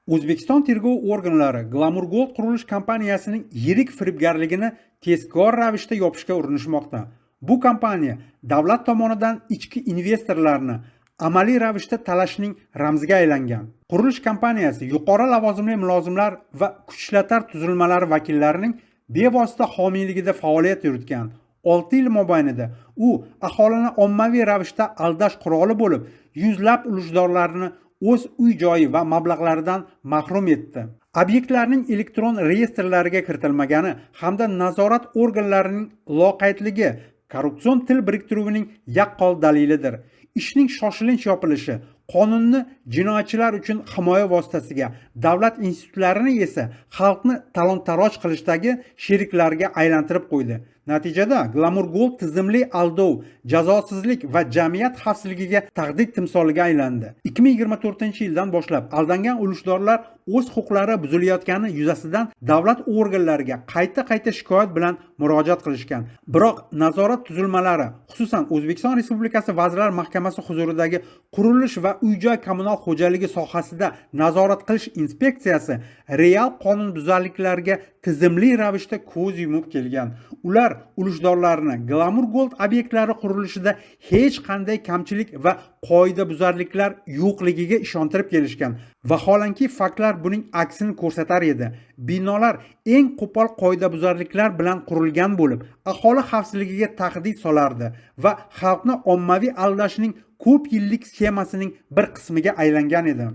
O'zbekiston tergov organlari Glamour Gold qurilish kompaniyasining yirik firibgarligini tezkor ravishda yopishga urinishmoqda. Bu kompaniya davlat tomonidan ichki investorlarni amaliy ravishda talashning ramziga aylangan. Qurilish kompaniyasi yuqori lavozimli mulozimlar va kuch ishlatar tuzilmalari vakillarining bevosita homiyligida faoliyat yuritgan. 6 yil mobaynida u aholini ommaviy ravishda aldash quroli bo'lib, yuzlab ulushdorlarni o'z uy joyi va mablag'laridan mahrum etdi. Obyektlarning elektron reyestrlariga kiritilmagani hamda nazorat organlarining loqaydligi korrupsion til biriktiruvining yaqqol dalilidir. Ishning shoshilinch yopilishi qonunni jinoyatchilar uchun himoya vositasiga, davlat institutlarini esa xalqni talon-taroj qilishdagi sheriklarga aylantirib qo'ydi. Natijada Glamour Gold tizimli aldov, jazosizlik va jamiyat xavfsizligiga tahdid timsoliga aylandi. 2024-yildan boshlab aldangan ulushdorlar o'z huquqlari buzilayotgani yuzasidan davlat organlariga qayta shikoyat bilan murojaat qilishgan. Biroq nazorat tuzilmalari, xususan O'zbekiston Respublikasi Vazirlar Mahkamasi huzuridagi qurilish va uy-joy kommunal xo'jaligi sohasida nazorat qilish inspeksiyasi real qonunbuzarliklarga tizimli ravishda ko'z yumib kelgan. Ular ulushdorlarni Glamour Gold obyektlari qurilishida hech qanday kamchilik va qoidabuzarliklar yo'qligiga ishontirib kelishgan. Vaholanki faktlar buning aksini ko'rsatar edi. Binolar eng qo'pol qoidabuzarliklar bilan qurilgan bo'lib, aholi xavfsizligiga tahdid solardi va xalqni ommaviy aldashning ko'p yillik sxemasining bir qismiga aylangan edi.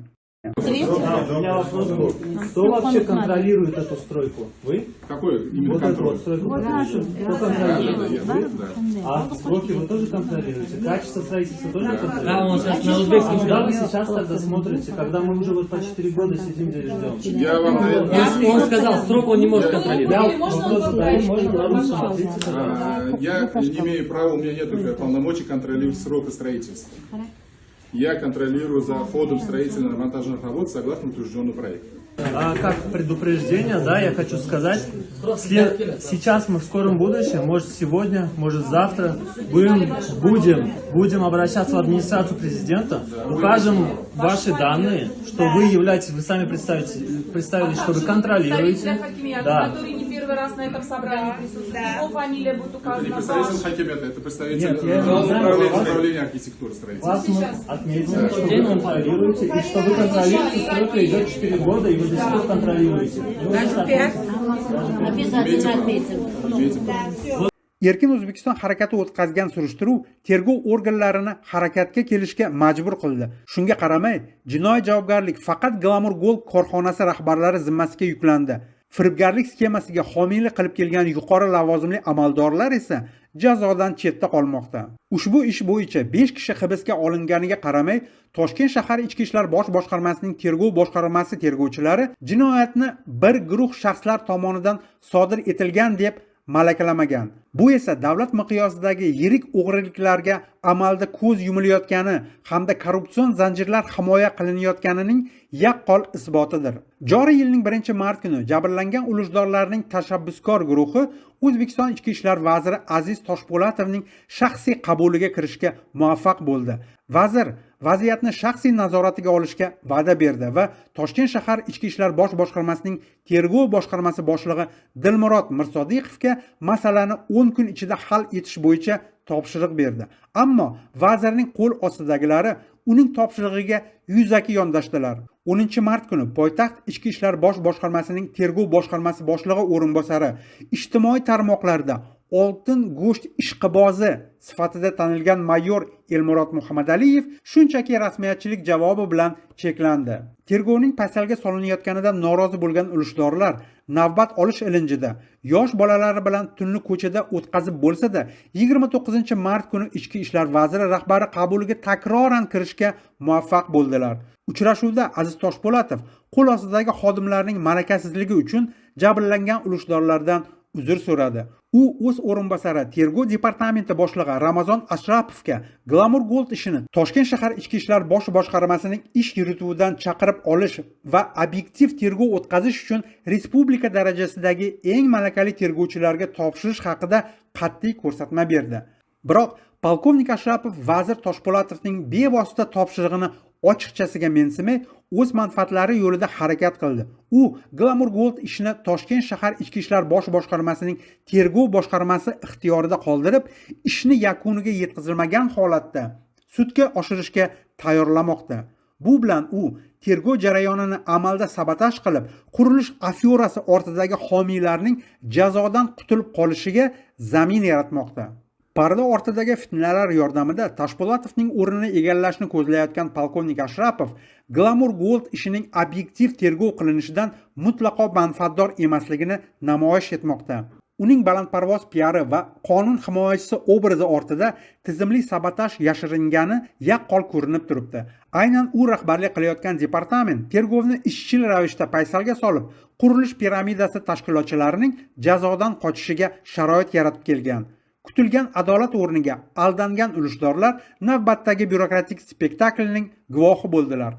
У меня вопрос был. Кто вообще контролирует эту стройку? Вы? Какой именно Вот эту контроль? вот стройку. Вот нашу. Кто контролирует? Да, да. А сроки вы тоже контролируете? Качество строительства тоже контролируете? Да, он сейчас на узбекском. Куда вы сейчас тогда смотрите, когда мы уже вот по 4 года сидим здесь ждем? Я вам Он сказал, срок он не может контролировать. Вопрос задаю, можно на русском ответить? я не имею права, у меня нет полномочий контролировать сроки строительства. Я контролирую за ходом строительно-монтажных работ согласно утвержденному проекту. Как предупреждение, да, я хочу сказать, сейчас мы в скором будущем, может сегодня, может завтра, будем обращаться в администрацию президента, укажем ваши данные, что вы являетесь, вы сами представили, что вы контролируете. Да. Который не первый раз на этом собрании присутствует. Его фамилия будет Это указана. не представитель Хакимета, это представитель Нет, я не знаю. управления архитектуры строительства. Вас мы отметили, что вы контролируете, и что вы контролируете, стройка идет 4 года, и вы до сих пор контролируете. Обязательно отметим. Erkin O'zbekiston harakati o'tkazgan surishtiruv tergov organlarini harakatga kelishga majbur qildi. Shunga qaramay, jinoiy javobgarlik faqat Glamour Gold korxonasi rahbarlari zimmasiga yuklandi. Firibgarlik sxemasiga homiylik qilib kelgan yuqori lavozimli amaldorlar esa jazodan chetda qolmoqda. Ushbu ish bo'yicha 5 kishi hibsga olinganiga qaramay, Toshkent shahar Ichki ishlar bosh boshqarmasining tergov boshqarmasi tergovchilari jinoyatni bir guruh shaxslar tomonidan sodir etilgan deb malakalamagan. Bu esa davlat miqyosidagi yirik o'g'riliklarga amalda ko'z yumilayotgani hamda korrupsion zanjirlar himoya qilinayotganining yaqqol isbotidir. Joriy yilning 1-mart kuni jabrlangan ulushdorlarning tashabbuskor guruhi O'zbekiston Ichki ishlar vaziri Aziz Toshpo'latovning shaxsiy qabuliga kirishga muvaffaq bo'ldi. Vazir vaziyatni shaxsiy nazoratiga olishga va'da berdi va Toshkent shahar Ichki ishlar bosh boshqarmasining tergov boshqarmasi boshlig'i Dilmurod Mirsodiqovga masalani 10 kun ichida hal etish bo'yicha topshiriq berdi. Ammo vazirning qo'l ostidagilari uning topshirig'iga yuzaki yondashdilar. 10-mart kuni poytaxt Ichki ishlar bosh boshqarmasining tergov boshqarmasi boshlig'i o'rinbosari ijtimoiy tarmoqlarda oltin go'sht ishqibozi sifatida tanilgan mayor Elmurod Muhammadaliyev shunchaki rasmiyatchilik javobi bilan cheklandi. Tergovning pasalga solinayotganidan norozi bo'lgan ulushdorlar navbat olish ilinjida yosh bolalari bilan tunni ko'chada o'tkazib bo'lsa-da, 29-mart kuni Ichki ishlar vaziri rahbari qabuliga takroran kirishga muvaffaq bo'ldilar. Uchrashuvda Aziz Toshpo'latov qo'l ostidagi xodimlarning malakasizligi uchun jabrlangan ulushdorlardan uzr so'radi. U o'z o'rinbosari tergov departamenti boshlig'i Ramazon Ashrapovga Glamour Gold ishini Toshkent shahar Ichki ishlar bosh boshqarmasining ish yurituvidan chaqirib olish va obyektiv tergov o'tkazish uchun respublika darajasidagi eng malakali tergovchilarga topshirish haqida qat'iy ko'rsatma berdi. Biroq polkovnik Ashrapov vazir Toshpo'latovning bevosita topshirig'ini ochiqchasiga mensimay o'z manfaatlari yo'lida harakat qildi. U Glamour Gold ishini Toshkent shahar ichki ishlar bosh boshqarmasining tergov boshqarmasi ixtiyorida qoldirib, ishni yakuniga yetkazilmagan holatda sudga oshirishga tayyorlamoqda. Bu bilan u tergov jarayonini amalda sabotaj qilib, qurilish afyorasi ortidagi homiylarning jazodan qutulib qolishiga zamin yaratmoqda. Parda ortidagi fitnalar yordamida Tashpo'latovning o'rnini egallashni ko'zlayotgan polkovnik Ashrapov Glamour Gold ishining obyektiv tergov qilinishidan mutlaqo manfaatdor emasligini namoyish etmoqda. Uning balandparvoz piari va qonun himoyachisi obrazi ortida tizimli sabotaj yashiringani yaqqol ko'rinib turibdi. Aynan u rahbarlik qilayotgan departament tergovni ishchil ravishda paysalga solib, qurilish piramidasi tashkilotchilarining jazodan qochishiga sharoit yaratib kelgan. Kutilgan adolat o'rniga aldangan ulushdorlar navbatdagi byurokratik spektaklning guvohi bo'ldilar.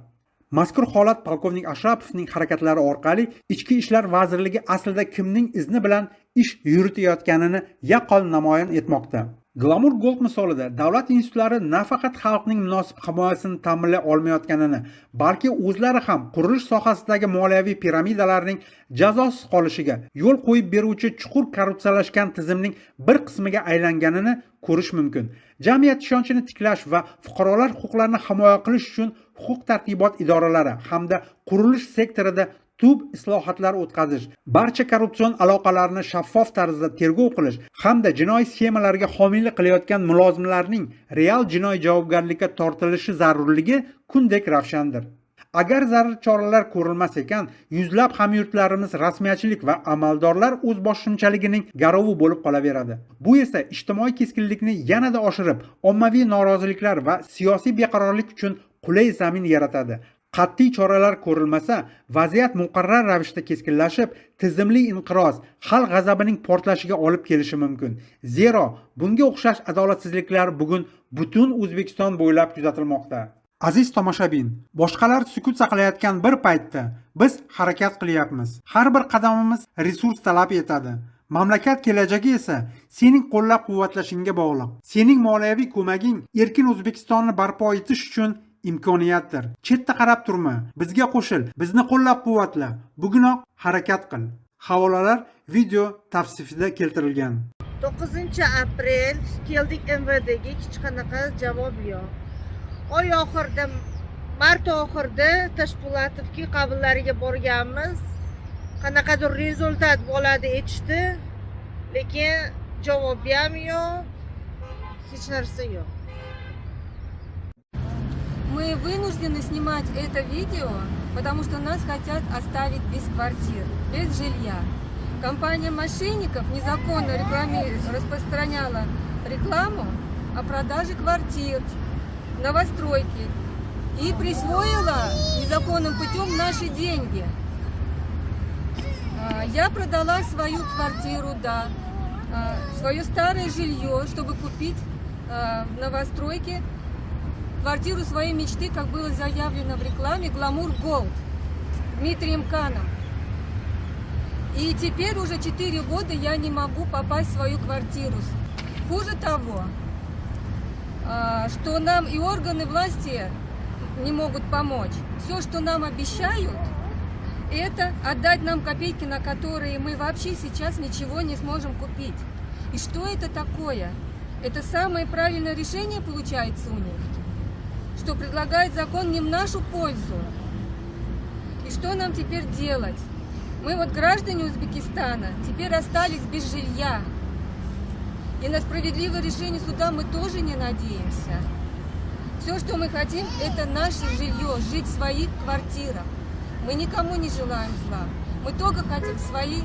Mazkur holat polkovnik Ashrapovning harakatlari orqali Ichki ishlar vazirligi aslida kimning izni bilan ish yuritayotganini yaqqol namoyon etmoqda. Glamour Gold misolida davlat institutlari nafaqat xalqning munosib himoyasini ta'minlay olmayotganini, balki o'zlari ham qurilish sohasidagi moliyaviy piramidalarning jazosiz qolishiga yo'l qo'yib beruvchi chuqur korrupsiyalashgan tizimning bir qismiga aylanganini ko'rish mumkin. Jamiyat ishonchini tiklash va fuqarolar huquqlarini himoya qilish uchun huquq-tartibot idoralari hamda qurilish sektorida tub islohotlar o'tkazish, barcha korrupsion aloqalarni shaffof tarzda tergov qilish hamda jinoiy sxemalarga homiylik qilayotgan mulozimlarning real jinoiy javobgarlikka tortilishi zarurligi kundek ravshandir. Agar zarur choralar ko'rilmas ekan, yuzlab hamyurtlarimiz rasmiyatchilik va amaldorlar o'zboshimchaligining garovi bo'lib qolaveradi. Bu esa ijtimoiy keskinlikni yanada oshirib, ommaviy noroziliklar va siyosiy beqarorlik uchun qulay zamin yaratadi. Qat'iy choralar ko'rilmasa, vaziyat muqarrar ravishda keskinlashib, tizimli inqiroz, xalq g'azabining portlashiga olib kelishi mumkin. Zero, bunga o'xshash adolatsizliklar bugun butun O'zbekiston bo'ylab kuzatilmoqda. Aziz tomoshabin, boshqalar sukut saqlayotgan bir paytda biz harakat qilyapmiz. Har bir qadamimiz resurs talab etadi. Mamlakat kelajagi esa sening qo'llab-quvvatlashingga bog'liq. Sening moliyaviy ko'maging erkin O'zbekistonni barpo etish uchun imkoniyatdir. Chetda qarab turma, bizga qo'shil, bizni qo'llab-quvvatla. Bugunoq harakat qil. Havolalar video tavsifida keltirilgan. 9-aprel keldik MVDga, hech qanaqa javob yo'q. Oy oxirida, mart oxirida Tashpo'latovga qabullariga borganmiz. Qanaqadir rezultat bo'ladi aytishdi, lekin javob ham yo'q, hech narsa yo'q. Мы вынуждены снимать это видео, потому что нас хотят оставить без квартир, без жилья. Компания мошенников незаконно распространяла рекламу о продаже квартир, новостройки и присвоила незаконным путем наши деньги. Я продала свою квартиру, да, свое старое жилье, чтобы купить в новостройке квартиру своей мечты, как было заявлено в рекламе, Glamour Gold Дмитрием Каном. И теперь уже 4 года я не могу попасть в свою квартиру. Хуже того, что нам и органы власти не могут помочь. Все, что нам обещают, это отдать нам копейки, на которые мы вообще сейчас ничего не сможем купить. И что это такое? Это самое правильное решение получается у них, что предлагает закон не в нашу пользу. И что нам теперь делать? Мы вот граждане Узбекистана теперь остались без жилья. И на справедливое решение суда мы тоже не надеемся. Все, что мы хотим, это наше жилье, жить в своих квартирах. Мы никому не желаем зла. Мы только хотим свои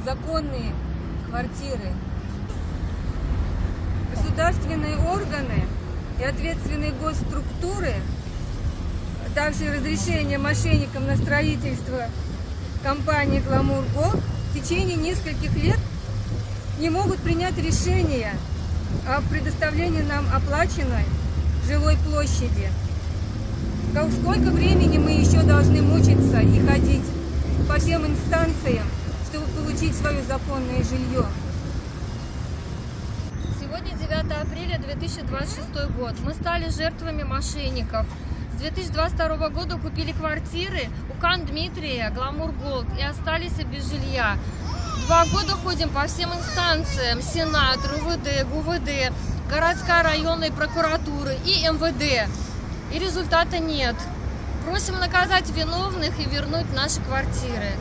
законные квартиры. Государственные органы и ответственные госструктуры, давшие разрешение мошенникам на строительство компании Glamour Gold, в течение нескольких лет не могут принять решение о предоставлении нам оплаченной жилой площади. Сколько времени мы еще должны мучиться и ходить по всем инстанциям, чтобы получить свое законное жилье? Сегодня 9 апреля 2026 год. Мы стали жертвами мошенников. С 2022 года купили квартиры у Кан Дмитрия, Гламур Голд, и остались без жилья. 2 года ходим по всем инстанциям, Сенат, РУВД, ГУВД, городская районная прокуратура и МВД. И результата нет. Просим наказать виновных и вернуть наши квартиры.